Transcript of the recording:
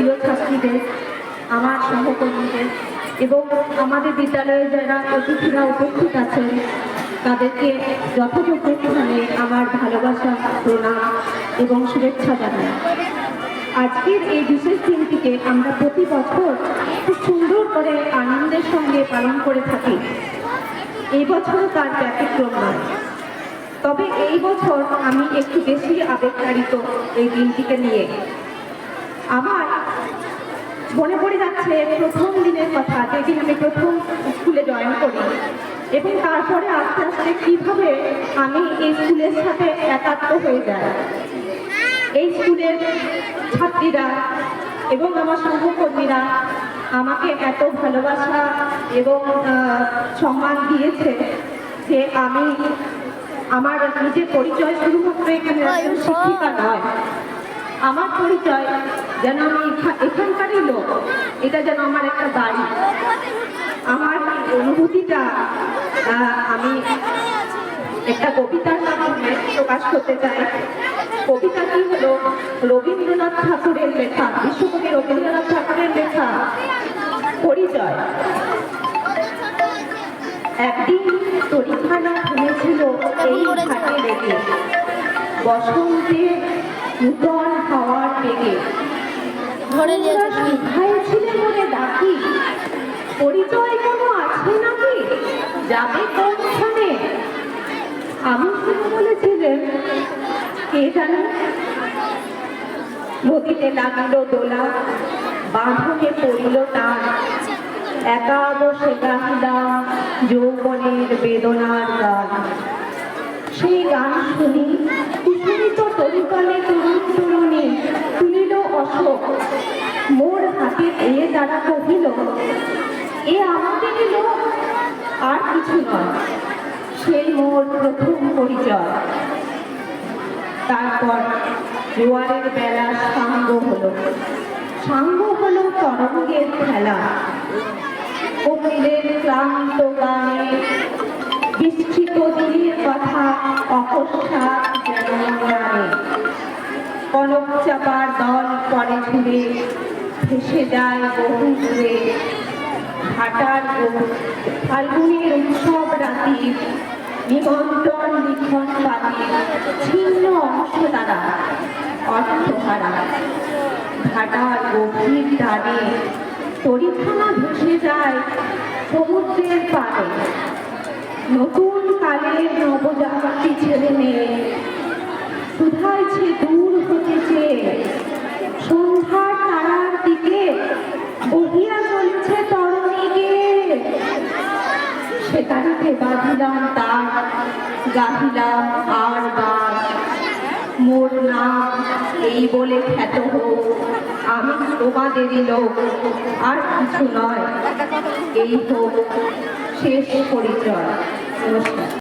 প্রিয় ছাত্রীদের, আমার সহকর্মীদের এবং আমাদের বিদ্যালয়ে যারা অতিথিরা উপস্থিত আছেন তাদেরকে যথাযোগ্যভাবে আমার ভালোবাসা, প্রণাম এবং শুভেচ্ছা জানাই। আজকের এই বিশেষ দিনটিকে আমরা প্রতি বছর খুব সুন্দর করে আনন্দের সঙ্গে পালন করে থাকি। এই বছরও তার ব্যতিক্রম নয়। তবে এই বছর আমি একটু বেশি আবেগতাড়িত এই দিনটিকে নিয়ে। আমার মনে পড়ে যাচ্ছে প্রথম দিনের কথা, যেদিন আমি প্রথম স্কুলে জয়েন করি এবং তারপরে আস্তে আস্তে কীভাবে আমি এই স্কুলের সাথে একাত্ম হয়ে যাই। এই স্কুলের ছাত্রীরা এবং আমার সহকর্মীরা আমাকে এত ভালোবাসা এবং সম্মান দিয়েছে যে আমি আমার নিজের পরিচয় শুধুমাত্র এখানে একজন শিক্ষিকা নয়, আমার পরিচয় যেন আমি এখানকারই লোক, এটা যেন আমার একটা বাড়ি। আমার অনুভূতিটা আমি একটা কবিতার মাধ্যমে প্রকাশ করতে চাই। কবিতাটি হলো রবীন্দ্রনাথ ঠাকুরের লেখা, বিশ্বকবি রবীন্দ্রনাথ ঠাকুরের লেখা পরিচয়। একদিন তরিখানা থেমেছিল এই ঘাটে লেগে, বসন্তে নূতন হাওয়ার বেগে। শিখাইছিলে মনে ডাকি, পরিচয় কোনো আছে নাকি, যাবে কোনখানে? আমি শুনে বলেছিলেন কে জানে। নদীতে লাগিল দোলা, বাঁধনে পড়িল টান, একা বসে গাহিলাম যৌবনের বেদনার গান। সেই গান শুনি কুসুমিত তরুকালে তরুণ তরুণী তুলিল অশোক, মোর হাতে এ দ্বারা কহিল এ আমাদের লোক, আর কিছু নয়। সেই মোর প্রথম পরিচয়। তারপর জোয়ারের বেলা সাঙ্গ হলো, সাঙ্গ হলো তরঙ্গের খেলা। কোকিলের ক্লান্ত গানে বিস্তৃত দিনের কথা অকস্মাৎ যেন গানে। কনক চাপার দল পরে ঘুরে ভেসে যায় বহু দূরে। ভাটার ফাল্গুনের উৎসব রাতি, নিমন্ত্রণ লিখন পাতি, ছিন্ন অংশ তারা অর্থহারা। ভাটার গভীর টানে তরিখানা ভেসে যায় সমুদ্রের পাড়ে। নতুন কালের নবজাগরণী ছেলে মেয়ে শুধাইছে দূর হতেছে, সন্ধ্যার তারার দিকে বহিয়া চলেছে তরণীকে। সেখানে বাঁধিলাম তার, গাহিলাম আর গান, মোর নাম এই বলে খ্যাত হোক, আমি তোমাদেরই লোক, আর কিছু নয়। এই হোক শেষ পরিচয়। নমস্কার।